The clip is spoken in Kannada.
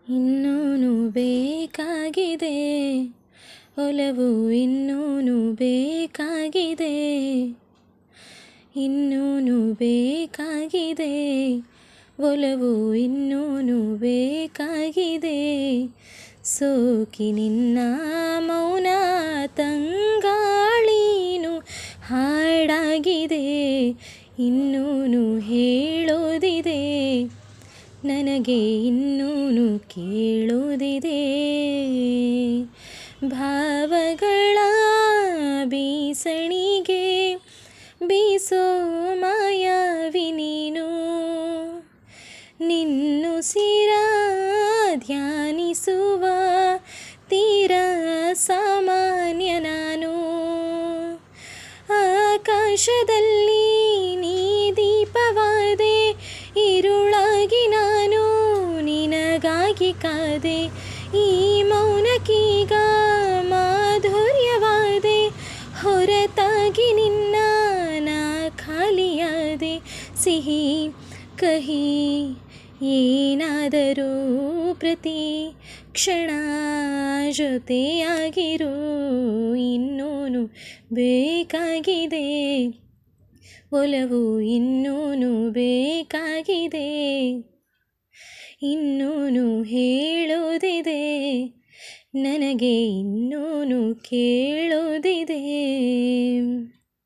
ಇನ್ನೂನು ಬೇಕಾಗಿದೆ ಒಲವು ಇನ್ನೂನು ಬೇಕಾಗಿದೆ ಇನ್ನೂನು ಬೇಕಾಗಿದೆ ಒಲವು ಇನ್ನೂನು ಬೇಕಾಗಿದೆ ಸೋಕಿ ನಿನ್ನ ಮೌನ ತಂಗಾಳೀನು ಹಾಡಾಗಿದೆ ಇನ್ನೂನು ಹೇಳೋದಿದೆ ನನಗೆ ಇನ್ನೂನು ಕೇಳೋದಿದೆ ಭಾವಗಳ ಬೀಸಣಿಗೆ ಬೀಸೋ ಮಾಯಾವಿ ನೀನು ನಿನ್ನುಸಿರ ಧ್ಯಾನಿಸುವ ತೀರ ಸಾಮಾನ್ಯ ನಾನು ಆಕಾಶದಲ್ಲಿ ನೀ ದೀಪವಾದೆ ഇരുളാಗಿ ನಾನು ನಿನಗಾಗಿ ಕಾದೆ ಈ ಮೌನಕ್ಕೀಗ ಮಾಧುರ್ಯವಾದೆ ಹೊರತಾಗಿ ನಿನ್ನ ನಾ ಖಾಲಿಯಾದೆ ಸಿಹಿ ಕಹಿ ಏನಾದರೂ ಪ್ರತಿ ಕ್ಷಣ ಜೊತೆಯಾಗಿರು ಇನ್ನೂನು ಬೇಕಾಗಿದೆ ಒಲವು ಇನ್ನೂನು ಬೇಕಾಗಿದೆ ಇನ್ನೂನು ಹೇಳೋದಿದೆ ನನಗೆ ಇನ್ನೂನು ಕೇಳೋದಿದೆ.